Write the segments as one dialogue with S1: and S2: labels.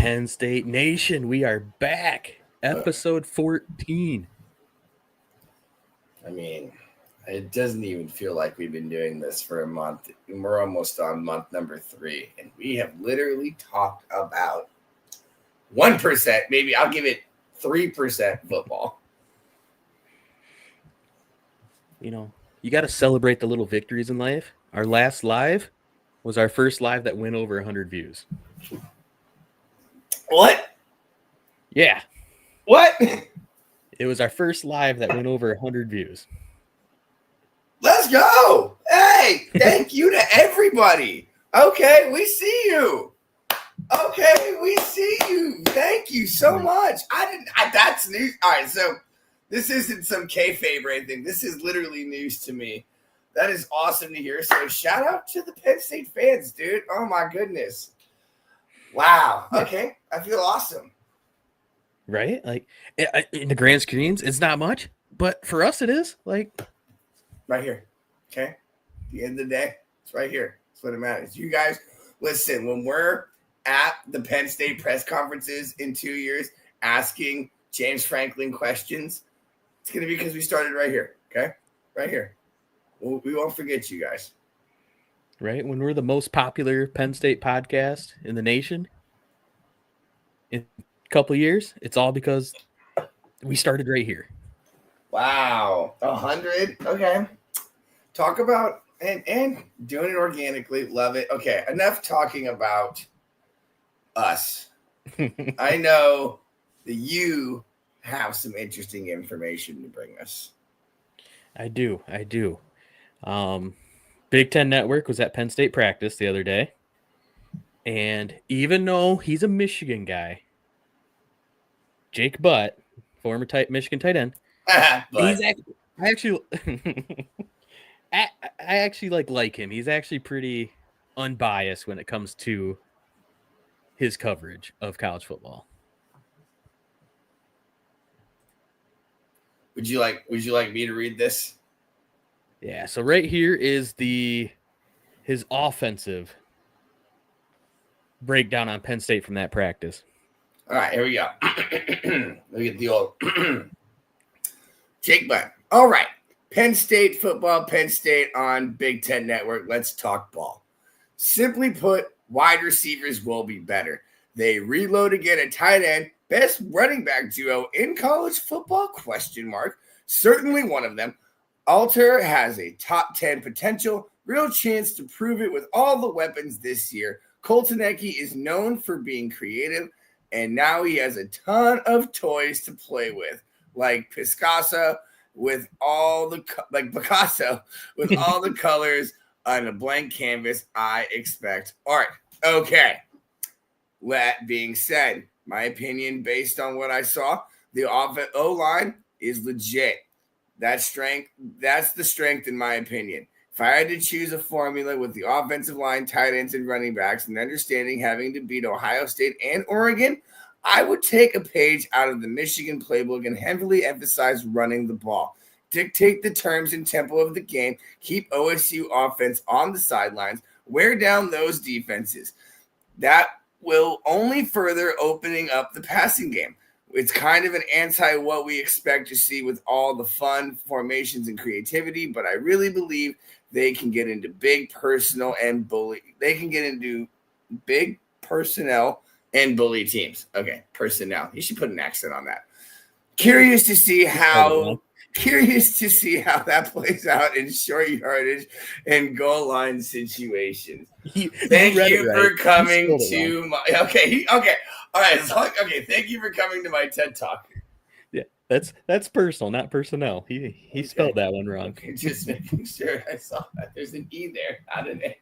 S1: Penn State Nation, we are back. Episode 14.
S2: I mean, it doesn't even feel like we've been doing this for a month. We're almost on month number 3, and we have literally talked about 1%, maybe I'll give it 3% football.
S1: You know, you got to celebrate the little victories in life. Our last live was our first live that went over 100 views.
S2: What?
S1: Yeah.
S2: What?
S1: It was our first live that went over 100 views.
S2: Let's go. Hey, thank you to everybody. Okay, we see you. Okay, we see you. Thank you so much. That's news. All right, so this isn't some kayfabe or anything. This is literally news to me. That is awesome to hear. So shout out to the Penn State fans, dude. Oh my goodness. Wow. Okay, I feel awesome.
S1: Right? Like, in the grand screens, it's not much, but for us, it is. Like,
S2: right here. Okay? At the end of the day, it's right here. That's what it matters. You guys, listen, when we're at the Penn State press conferences in 2 years asking James Franklin questions, it's going to be because we started right here. Okay? Right here. We won't forget you guys.
S1: Right? When we're the most popular Penn State podcast in the nation in a couple of years, it's all because we started right here.
S2: Wow. 100. Okay. Talk about and doing it organically. Love it. Okay. Enough talking about us. I know that you have some interesting information to bring us.
S1: I do. Big Ten Network was at Penn State practice the other day. And even though he's a Michigan guy, Jake Butt, former Michigan tight end, he's I actually like him. He's actually pretty unbiased when it comes to his coverage of college football.
S2: Would you like me to read this?
S1: Yeah, so right here is his offensive breakdown on Penn State from that practice.
S2: All right, here we go. Look at the old Jake Butt. All right. Penn State football, Penn State on Big Ten Network. Let's talk ball. Simply put, wide receivers will be better. They reload again at tight end. Best running back duo in college football, ? Certainly one of them. Alter has a top 10 potential, real chance to prove it with all the weapons this year. Nittany is known for being creative, and now he has a ton of toys to play with, like Picasso with all the colors on a blank canvas. I expect art. Okay. That being said, my opinion based on what I saw, the O-line is legit. That's the strength in my opinion. If I had to choose a formula with the offensive line, tight ends, and running backs, and understanding having to beat Ohio State and Oregon, I would take a page out of the Michigan playbook and heavily emphasize running the ball. Dictate the terms and tempo of the game. Keep OSU offense on the sidelines. Wear down those defenses. That will only further opening up the passing game. It's kind of an anti what we expect to see with all the fun formations and creativity, but I really believe they can get into big personnel and bully. They can get into big personnel and bully teams. Okay, personnel. You should put an accent on that. Curious to see how that plays out in short yardage and goal line situations. Thank you for coming to my okay. All right. So, okay. Thank you for coming to my TED Talk.
S1: Yeah, that's personal, not personnel. He spelled that one wrong.
S2: Okay, just making sure I saw that. There's an E there, not an A.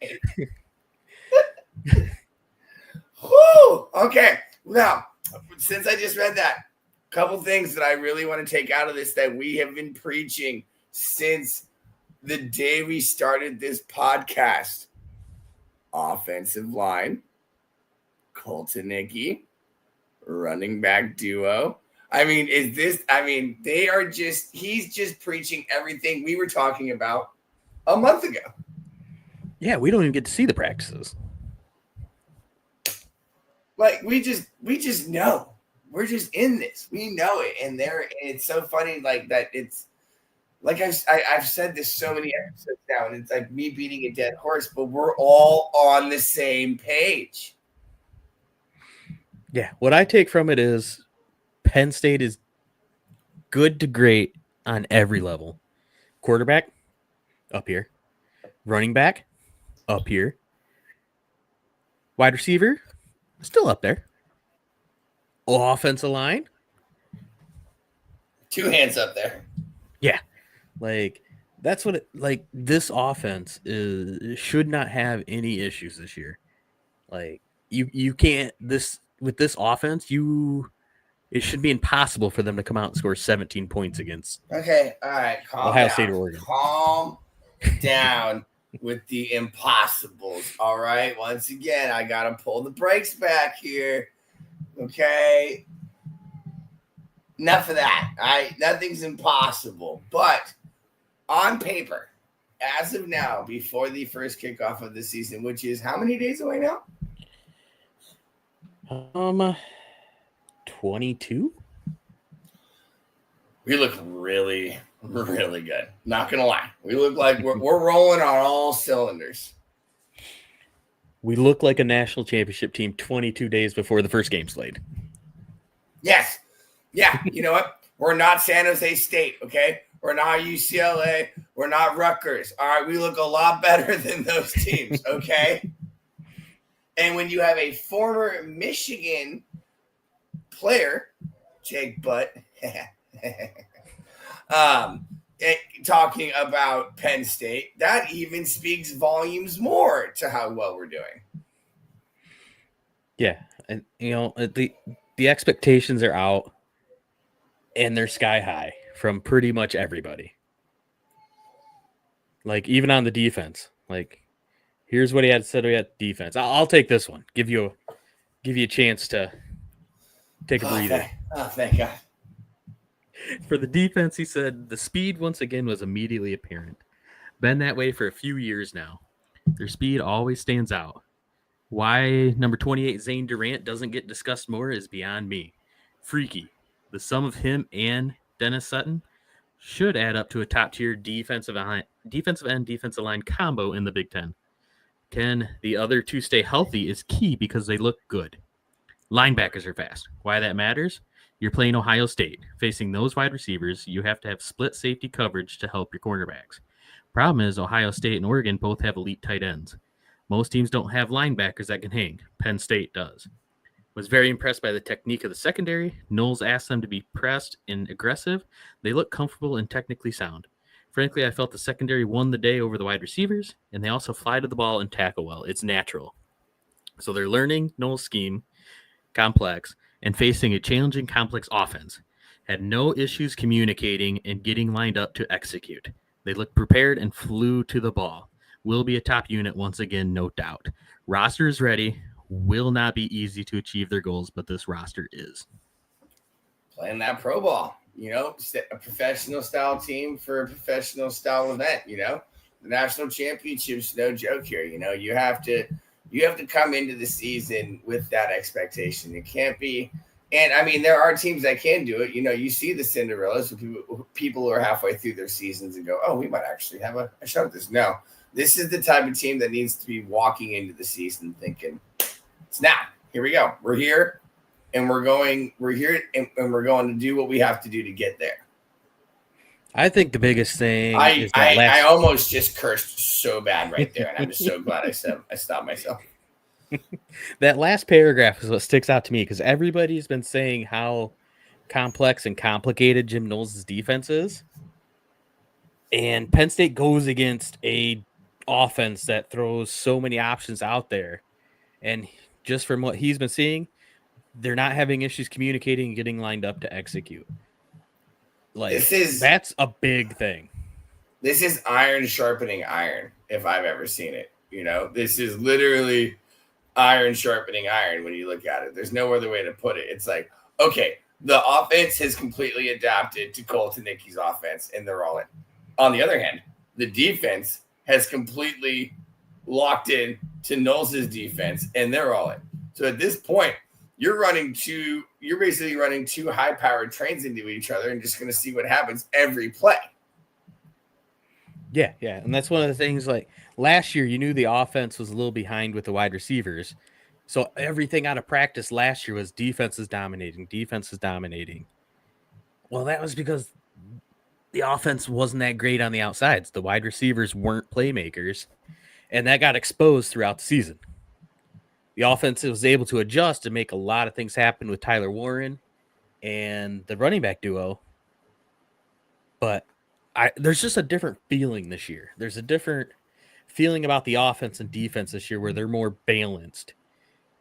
S2: Whew. Okay. Now, since I just read that, a couple things that I really want to take out of this that we have been preaching since the day we started this podcast. Offensive line, Nittany, running back duo. He's just preaching everything we were talking about a month ago.
S1: Yeah, we don't even get to see the practices.
S2: Like we just know. We're just in this. We know it, and it's so funny, like that. It's like I've said this so many episodes now, and it's like me beating a dead horse, but we're all on the same page.
S1: Yeah, what I take from it is Penn State is good to great on every level. Quarterback, up here. Running back, up here. Wide receiver, still up there. Offensive line,
S2: 2 hands up there.
S1: Yeah, like that's what it like. This offense should not have any issues this year. Like you can't with this offense it should be impossible for them to come out and score 17 points against.
S2: Okay, all right, calm
S1: Ohio
S2: down.
S1: State or Oregon.
S2: Calm down with the impossibles. All right, once again, I gotta pull the brakes back here. Okay. Enough of that. Nothing's impossible. But on paper, as of now, before the first kickoff of the season, which is how many days away now?
S1: 22.
S2: We look really, really good. Not gonna lie. We look like we're rolling on all cylinders.
S1: We look like a national championship team 22 days before the first game played.
S2: Yes. Yeah, you know what? We're not San Jose State, okay? We're not UCLA. We're not Rutgers. All right, we look a lot better than those teams, okay? And when you have a former Michigan player, Jake Butt, talking about Penn State, that even speaks volumes more to how well we're doing.
S1: Yeah, and the expectations are out. And they're sky high from pretty much everybody. Like, even on the defense. Like, here's what he had said about defense. I'll take this one. Give you a chance to take a breather.
S2: Thank God.
S1: For the defense, he said, the speed once again was immediately apparent. Been that way for a few years now. Their speed always stands out. Why number 28 Zane Durant doesn't get discussed more is beyond me. Freaky. The sum of him and Dennis Sutton should add up to a top-tier defensive end, defensive line combo in the Big Ten. Can the other two stay healthy is key because they look good. Linebackers are fast. Why that matters? You're playing Ohio State. Facing those wide receivers, you have to have split safety coverage to help your cornerbacks. Problem is, Ohio State and Oregon both have elite tight ends. Most teams don't have linebackers that can hang. Penn State does. Was very impressed by the technique of the secondary. Knowles asked them to be pressed and aggressive. They look comfortable and technically sound. Frankly, I felt the secondary won the day over the wide receivers, and they also fly to the ball and tackle well. It's natural. So they're learning Knowles' scheme, complex, and facing a challenging, complex offense. Had no issues communicating and getting lined up to execute. They looked prepared and flew to the ball. Will be a top unit once again, no doubt. Roster is ready. Will not be easy to achieve their goals, but this roster is.
S2: Playing that pro ball, a professional style team for a professional style event, The national championship's no joke here. You have to come into the season with that expectation. It can't be, and I mean, there are teams that can do it. You see the Cinderellas, people who are halfway through their seasons and go, oh, we might actually have a shot at this. No, this is the type of team that needs to be walking into the season thinking, it's now. Here we go. We're here, and we're here, and we're going to do what we have to do to get there.
S1: I think the biggest thing is
S2: that I almost just cursed so bad right there, and I'm just so glad I stopped myself.
S1: That last paragraph is what sticks out to me because everybody's been saying how complex and complicated Jim Knowles' defense is, and Penn State goes against a offense that throws so many options out there, and just from what he's been seeing, they're not having issues communicating and getting lined up to execute. That's a big thing.
S2: This is iron sharpening iron, if I've ever seen it. This is literally iron sharpening iron when you look at it. There's no other way to put it. It's like, okay, the offense has completely adapted to Colton Nicky's offense, and they're all in. On the other hand, the defense has completely locked in to Knowles' defense, and they're all in. So at this point, you're basically running two high-powered trains into each other and just going to see what happens every play.
S1: Yeah. And that's one of the things, like last year, you knew the offense was a little behind with the wide receivers. So everything out of practice last year was defense is dominating. Well, that was because the offense wasn't that great on the outsides. The wide receivers weren't playmakers, and that got exposed throughout the season. The offense was able to adjust and make a lot of things happen with Tyler Warren and the running back duo. But there's just a different feeling this year. There's a different feeling about the offense and defense this year where they're more balanced.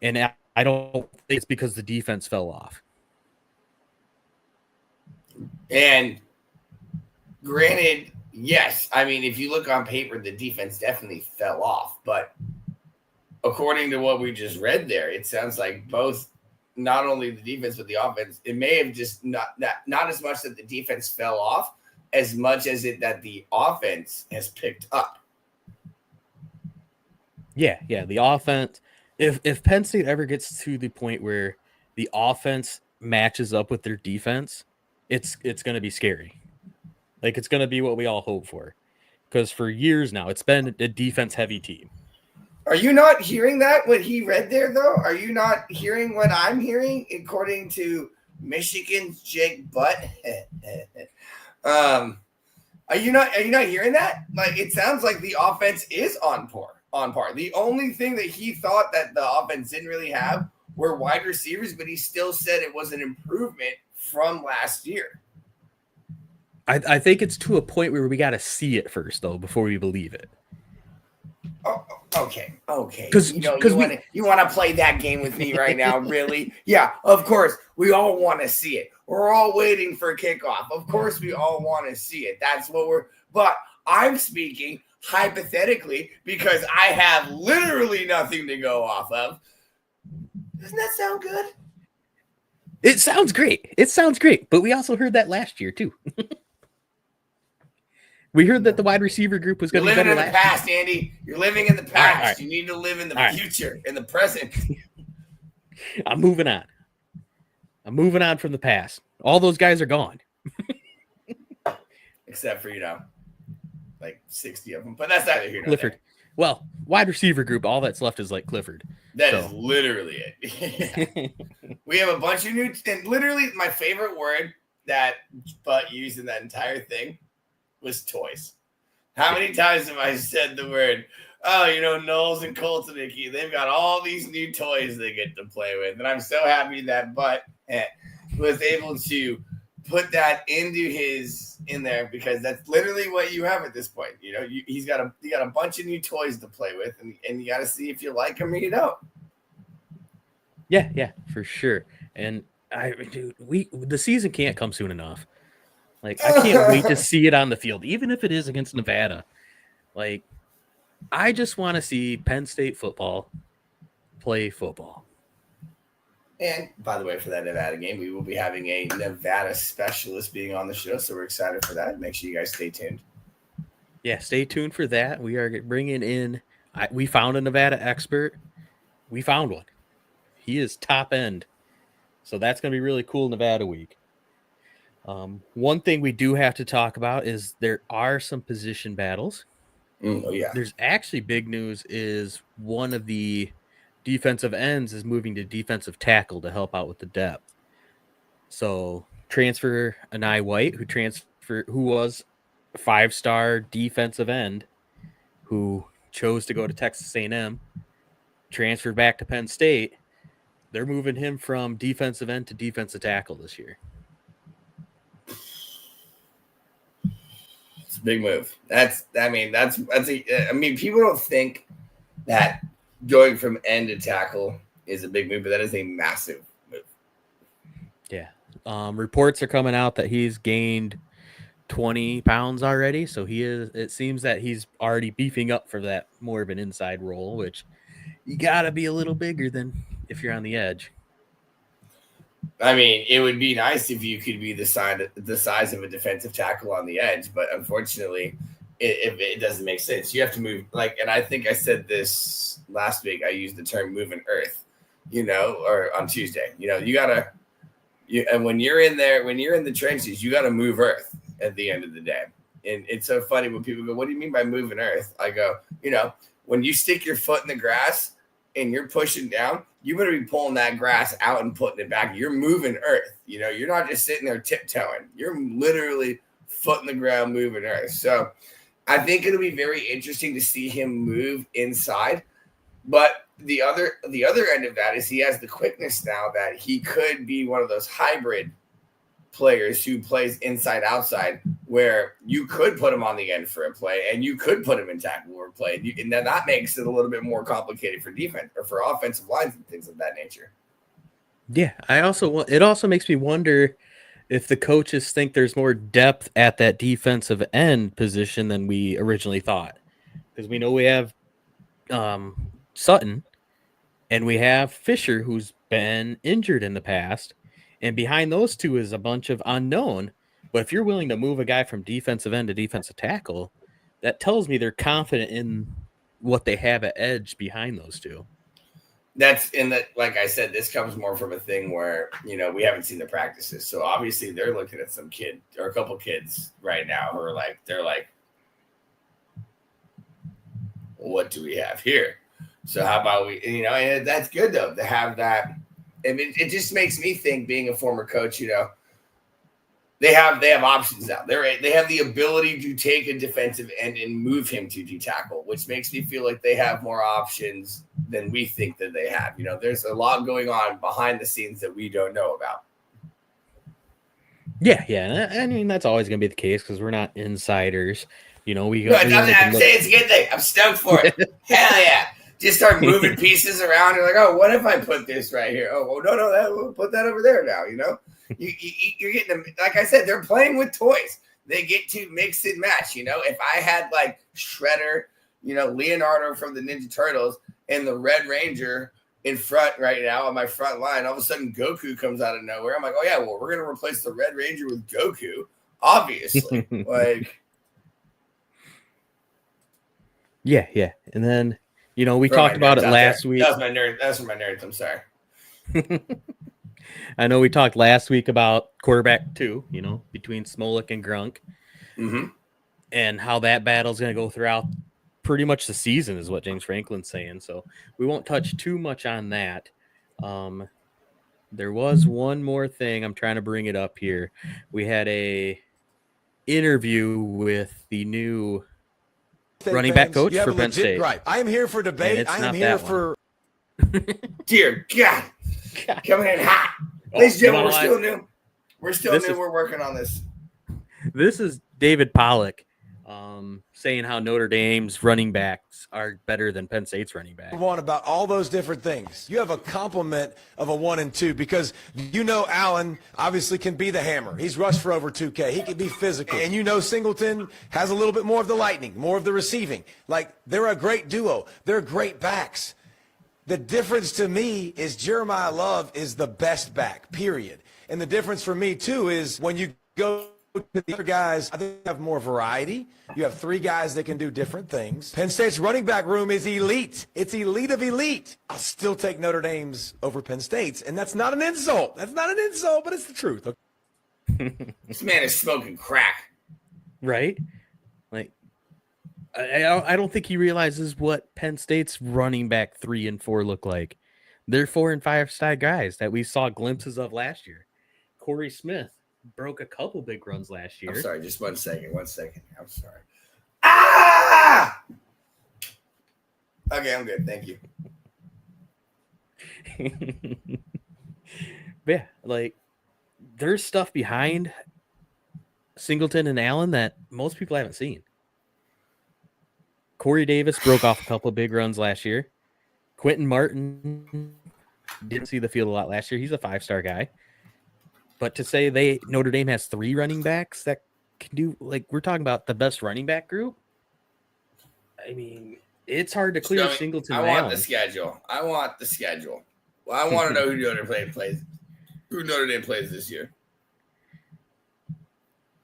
S1: And I don't think it's because the defense fell off.
S2: And granted, yes, I mean, if you look on paper, the defense definitely fell off. But according to what we just read there, it sounds like both, not only the defense but the offense, it may have just not as much that the defense fell off as much as that the offense has picked up.
S1: Yeah, the offense. If Penn State ever gets to the point where the offense matches up with their defense, it's going to be scary. Like, it's going to be what we all hope for. Because for years now, it's been a defense-heavy team.
S2: Are you not hearing that, what he read there, though? Are you not hearing what I'm hearing, according to Michigan's Jake Butt? Are you not hearing that? Like, it sounds like the offense is on par. The only thing that he thought that the offense didn't really have were wide receivers, but he still said it was an improvement from last year.
S1: I think it's to a point where we got to see it first, though, before we believe it.
S2: Oh, okay. Because you want to play that game with me right now, really? Yeah, of course. We all want to see it. We're all waiting for kickoff. Of course, we all want to see it. That's what but I'm speaking hypothetically because I have literally nothing to go off of. Doesn't that sound good?
S1: It sounds great. But we also heard that last year, too. We heard that the wide receiver group was going to be better.
S2: You're living in the past, Andy. You're living in the past. All right. You need to live in the future, in the present.
S1: I'm moving on from the past. All those guys are gone.
S2: Except for, like 60 of them. But that's neither here nor
S1: Clifford.
S2: there.
S1: Well, wide receiver group, all that's left is like Clifford.
S2: That is literally it. We have a bunch of new, and literally my favorite word that Butt used in that entire thing was toys. How many times have I said the word, Knowles and Colton, they've got all these new toys they get to play with. And I'm so happy that Butt was able to put that in there because that's literally what you have at this point. You got a bunch of new toys to play with, and you got to see if you like them or you don't.
S1: Yeah, for sure. And the season can't come soon enough. Like, I can't wait to see it on the field, even if it is against Nevada. Like, I just want to see Penn State football play football.
S2: And by the way, for that Nevada game, we will be having a Nevada specialist being on the show, so we're excited for that. Make sure you guys stay tuned.
S1: Yeah, stay tuned for that. We are bringing in we found a Nevada expert. We found one. He is top end. So that's going to be really cool Nevada week. One thing we do have to talk about is there are some position battles.
S2: Oh, yeah.
S1: There's actually big news is one of the defensive ends is moving to defensive tackle to help out with the depth. So transfer Nittany White, who was a 5-star defensive end, who chose to go to Texas A&M, transferred back to Penn State. They're moving him from defensive end to defensive tackle this year.
S2: It's a big move. People don't think that going from end to tackle is a big move, but that is a massive move.
S1: Yeah. Reports are coming out that he's gained 20 pounds already. So it seems that he's already beefing up for that more of an inside role, which you got to be a little bigger than if you're on the edge.
S2: I mean, it would be nice if you could be the size of a defensive tackle on the edge, but unfortunately, it doesn't make sense. You have to move and I think I said this last week. I used the term "moving earth." or on Tuesday. You gotta. And when you're in there, when you're in the trenches, you got to move earth at the end of the day. And it's so funny when people go, "What do you mean by moving earth?" I go, when you stick your foot in the grass and you're pushing down, you better be pulling that grass out and putting it back. You're moving earth. You're not just sitting there tiptoeing. You're literally foot in the ground moving earth. So I think it'll be very interesting to see him move inside. But the other end of that is he has the quickness now that he could be one of those hybrid players who plays inside outside, where you could put him on the end for a play and you could put him in tackle or play, and then that makes it a little bit more complicated for defense or for offensive lines and things of that nature.
S1: Yeah, it also makes me wonder if the coaches think there's more depth at that defensive end position than we originally thought, because we know we have Sutton and we have Fisher, who's been injured in the past, and behind those two is a bunch of unknown. But if you're willing to move a guy from defensive end to defensive tackle, that tells me they're confident in what they have at edge behind those two.
S2: That's in that, like I said, this comes more from a thing where, we haven't seen the practices. So obviously they're looking at some kid or a couple kids right now who are they're like, what do we have here? So how about we, and that's good though, to have that. I mean, it just makes me think, being a former coach, they have options now. They have the ability to take a defensive end and move him to D-tackle, which makes me feel like they have more options than we think that they have. There's a lot going on behind the scenes that we don't know about.
S1: Yeah. I mean, that's always going to be the case because we're not insiders. I'm saying
S2: it's a good thing. I'm stoked for it. Hell yeah. Just start moving pieces around. You're like, oh, what if I put this right here? Oh, well, no, we'll put that over there now, You're getting them. Like I said, they're playing with toys. They get to mix and match, If I had like Shredder, Leonardo from the Ninja Turtles and the Red Ranger in front right now on my front line, all of a sudden Goku comes out of nowhere. I'm like, oh, yeah, well, we're going to replace the Red Ranger with Goku, obviously.
S1: Yeah. And then, we talked about it last week.
S2: That's my nerd. That's for my nerds. I'm sorry.
S1: I know we talked last week about quarterback 2, between Smolik and Grunk, and how that battle's going to go throughout pretty much the season is what James Franklin's saying. So we won't touch too much on that. There was one more thing. I'm trying to bring it up here. We had a interview with the new running back coach for Penn State.
S3: Right. I am here for debate. I am here for.
S2: Dear God. Coming in hot. Ladies and gentlemen, we're still new. We're still new. We're working on this.
S1: This is David Pollock saying how Notre Dame's running backs are better than Penn State's running backs.
S3: One about all those different things. You have a complement of a 1 and 2 because Allen obviously can be the hammer. He's rushed for over 2K. He can be physical. And Singleton has a little bit more of the lightning, more of the receiving. Like, they're a great duo. They're great backs. The difference to me is Jeremiah Love is the best back, period. And the difference for me, too, is when you go to the other guys, I think you have more variety. You have 3 guys that can do different things. Penn State's running back room is elite. It's elite of elite. I'll still take Notre Dame's over Penn State's, and that's not an insult. That's not an insult, but it's the truth.
S2: This man is smoking crack.
S1: Right? Like, I don't think he realizes what Penn State's running back 3 and 4 look like. They're 4 and 5 star guys that we saw glimpses of last year. Corey Smith broke a couple big runs last year.
S2: I'm sorry, just 1 second. I'm sorry. Ah! Okay, I'm good. Thank you.
S1: Yeah, like, there's stuff behind Singleton and Allen that most people haven't seen. Corey Davis broke off a couple of big runs last year. Quentin Martin didn't see the field a lot last year. He's a 5-star guy. But to say Notre Dame has 3 running backs that can do, like, we're talking about the best running back group. I mean, it's hard to clear Singleton.
S2: I want the schedule. Well, I want to know who Notre Dame plays. Who Notre Dame plays this year?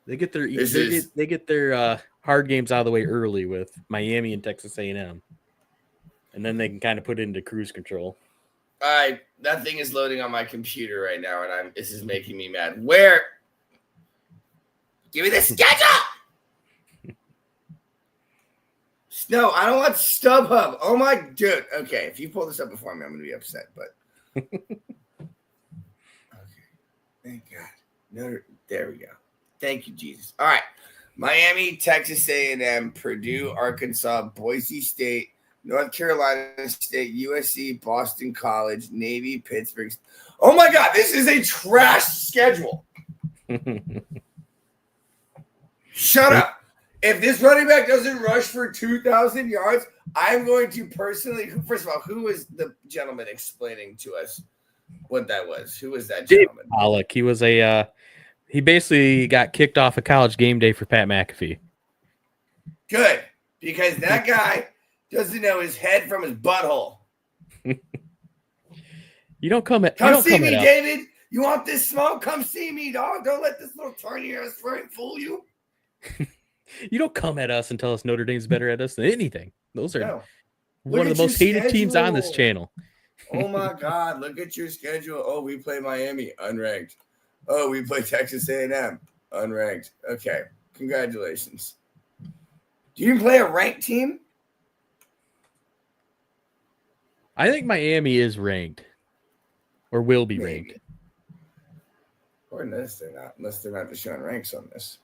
S1: They get their hard games out of the way early with Miami and Texas A&M, and then they can kind of put it into cruise control.
S2: That thing is loading on my computer right now, and this is making me mad. Where? Give me the schedule. No, I don't want StubHub. Oh my dude. Okay, if you pull this up before me, I'm gonna be upset. But okay, thank God. No, there we go. Thank you, Jesus. All right, Miami, Texas A&M, Purdue, Arkansas, Boise State, North Carolina State, USC, Boston College, Navy, Pittsburgh. Oh my God, this is a trash schedule. Shut up. If this running back doesn't rush for 2,000 yards, I'm going to personally. First of all, who was the gentleman explaining to us what that was? Who was that gentleman?
S1: Pollock. He was he basically got kicked off of College Game Day for Pat McAfee.
S2: Good, because that guy doesn't know his head from his butthole.
S1: You don't come at.
S2: Come see me, David. You want this smoke? Come see me, dog. Don't let this little tiny ass friend fool you.
S1: You don't come at us and tell us Notre Dame's better at us than anything. Those are one of the most
S2: hated
S1: hated teams on this channel.
S2: Oh my God! Look at your schedule. Oh, we play Miami, unranked. Oh, we play Texas A&M, unranked. Okay, congratulations. Do you play a ranked team?
S1: I think Miami is ranked, or will be ranked.
S2: Or unless they're not just showing ranks on this.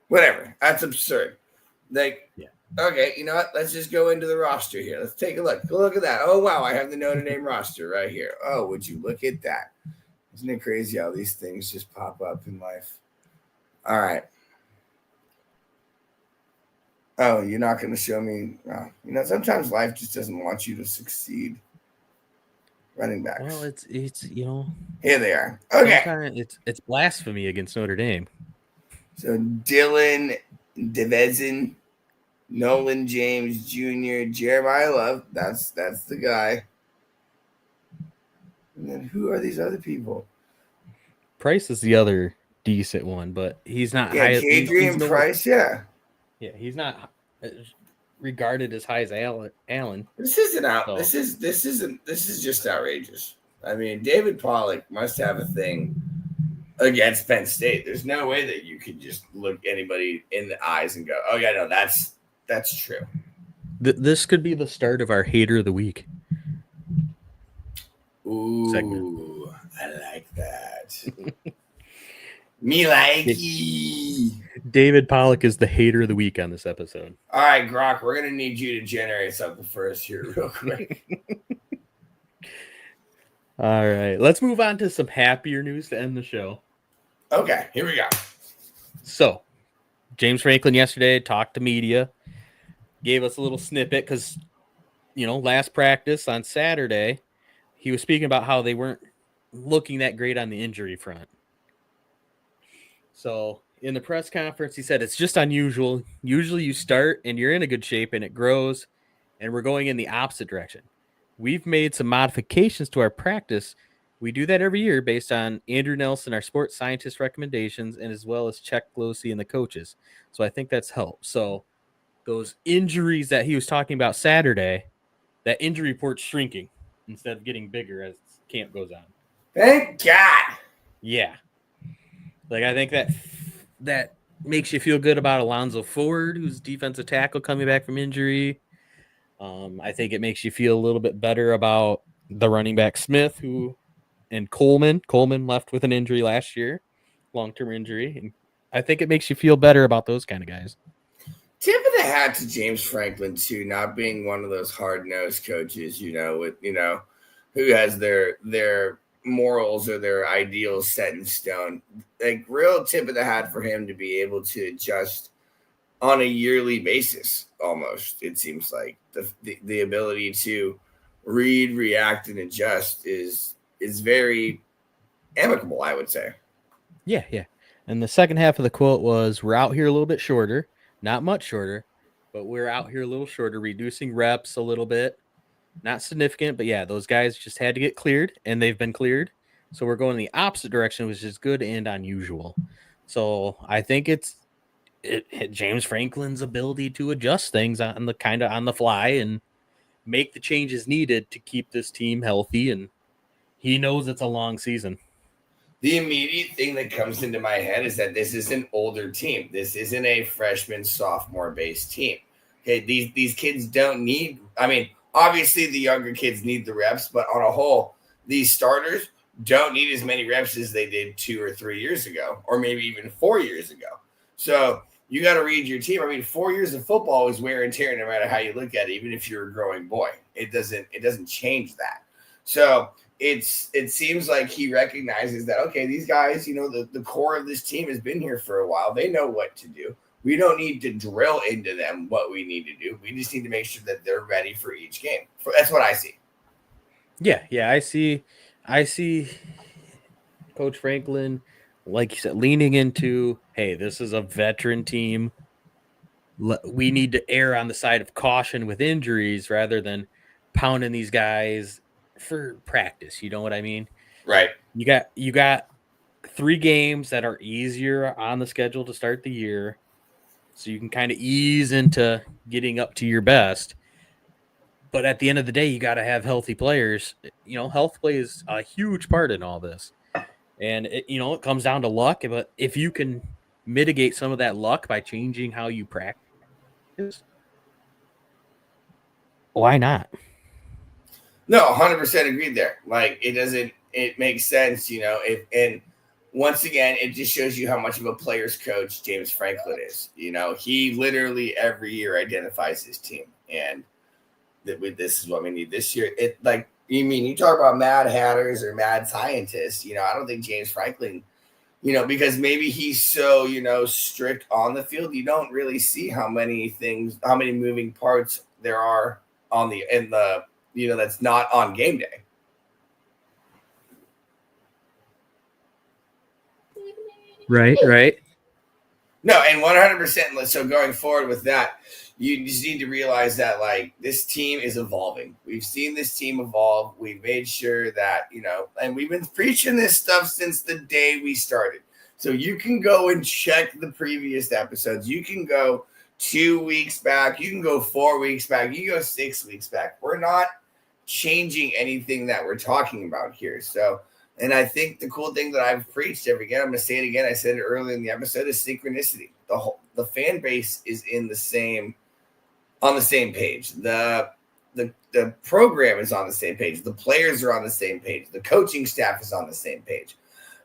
S2: Whatever. That's absurd. Okay, you know what? Let's just go into the roster here. Let's take a look. Look at that. Oh, wow. I have the Notre Dame roster right here. Oh, would you look at that? Isn't it crazy how these things just pop up in life? All right. Oh, you're not going to show me. Sometimes life just doesn't want you to succeed. Running backs.
S1: Well, it's
S2: here they are. Okay.
S1: It's blasphemy against Notre Dame.
S2: So Dylan Devezin, Nolan James Jr., Jeremiah Love. That's the guy. And then who are these other people?
S1: Price is the other decent one, but he's not
S2: high. Adrian Price, yeah.
S1: Yeah, he's not regarded as high as Allen.
S2: This isn't out. So. This is just outrageous. I mean, David Pollock must have a thing against Penn State. There's no way that you could just look anybody in the eyes and go, "Oh yeah, no, that's true."
S1: This could be the start of our Hater of the Week.
S2: Ooh, segment. I like that. Me likey.
S1: David Pollock is the Hater of the Week on this episode.
S2: All right, Grok, we're gonna need you to generate something for us here real quick.
S1: All right, let's move on to some happier news to end the show.
S2: Okay, here we go.
S1: So, James Franklin yesterday talked to media, gave us a little snippet because, last practice on Saturday, he was speaking about how they weren't looking that great on the injury front. So, in the press conference, he said it's just unusual. Usually you start and you're in a good shape and it grows, and we're going in the opposite direction. We've made some modifications to our practice. We do that every year based on Andrew Nelson, our sports scientist recommendations, and as well as Chuck Glosey and the coaches. So I think that's helped. So those injuries that he was talking about Saturday, that injury report's shrinking instead of getting bigger as camp goes on.
S2: Thank God.
S1: Yeah. I think that makes you feel good about Alonzo Ford, who's defensive tackle coming back from injury. I think it makes you feel a little bit better about the running back Smith, and Coleman. Coleman left with an injury last year, long-term injury. And I think it makes you feel better about those kind of guys.
S2: Tip of the hat to James Franklin, too, not being one of those hard-nosed coaches, who has their morals or their ideals set in stone. Real tip of the hat for him to be able to adjust on a yearly basis, almost. It seems like the ability to read, react, and adjust is very amicable, I would say.
S1: Yeah. And the second half of the quote was, "We're out here a little bit shorter, not much shorter, but we're out here a little shorter, reducing reps a little bit. Not significant, but yeah, those guys just had to get cleared, and they've been cleared. So we're going in the opposite direction, which is good and unusual." So I think it's James Franklin's ability to adjust things on the fly and make the changes needed to keep this team healthy, and he knows it's a long season.
S2: The immediate thing that comes into my head is that this is an older team. This isn't a freshman, sophomore-based team. Okay, these kids don't need – I mean, obviously the younger kids need the reps, but on a whole, these starters don't need as many reps as they did 2 or 3 years ago, or maybe even 4 years ago. So you got to read your team. I mean, 4 years of football is wear and tear no matter how you look at it, even if you're a growing boy. It doesn't change that. So – it seems like he recognizes that, okay, these guys, the core of this team has been here for a while. They know what to do. We don't need to drill into them what we need to do. We just need to make sure that they're ready for each game. That's what I see.
S1: Yeah, I see Coach Franklin, like you said, leaning into, hey, this is a veteran team. We need to err on the side of caution with injuries rather than pounding these guys for practice. You know what I mean?
S2: Right.
S1: You got 3 games that are easier on the schedule to start the year, so you can kind of ease into getting up to your best. But at the end of the day, you got to have healthy players. Health plays a huge part in all this. And it comes down to luck, but if you can mitigate some of that luck by changing how you practice, why not?
S2: No, 100% agreed there. Like, it makes sense, and once again, it just shows you how much of a player's coach James Franklin is. He literally every year identifies his team, and this is what we need this year. You talk about mad hatters or mad scientists, I don't think James Franklin, because maybe he's so, strict on the field, you don't really see how many moving parts there are that's not on game day.
S1: Right.
S2: No, and 100%. So going forward with that, you just need to realize that, like, this team is evolving. We've seen this team evolve. We've made sure that, and we've been preaching this stuff since the day we started. So you can go and check the previous episodes. You can go 2 weeks back. You can go 4 weeks back. You can go 6 weeks back. We're not changing anything that we're talking about here. So, and I think the cool thing that I've preached I'm going to say it again. I said it earlier in the episode, is synchronicity. The fan base is on the same page. The program is on the same page. The players are on the same page. The coaching staff is on the same page.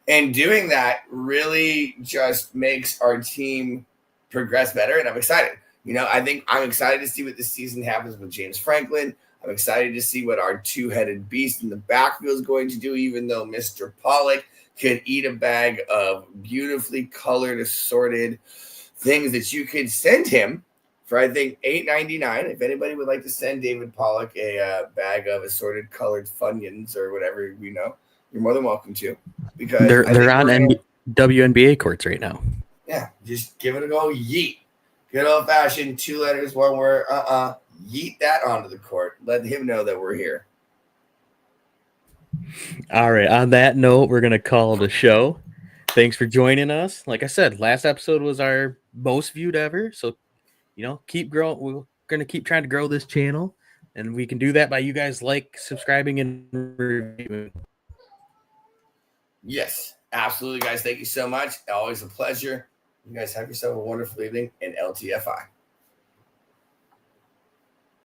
S2: And doing that really just makes our team progress better. And I'm excited. I think I'm excited to see what this season happens with James Franklin. I'm excited to see what our 2-headed beast in the backfield is going to do, even though Mr. Pollock could eat a bag of beautifully colored, assorted things that you could send him for, I think, $8.99. If anybody would like to send David Pollock a bag of assorted colored Funyuns or whatever, you're more than welcome to. Because
S1: they're on WNBA courts right now.
S2: Yeah, just give it a go. Yeet. Good old-fashioned 2 letters, 1 word. Yeet that onto the court. Let him know that we're here.
S1: All right. On that note, we're going to call it a show. Thanks for joining us. Like I said, last episode was our most viewed ever. So, keep growing. We're going to keep trying to grow this channel. And we can do that by you guys subscribing, and reviewing.
S2: Yes, absolutely, guys. Thank you so much. Always a pleasure. You guys have yourself a wonderful evening, and LTFI.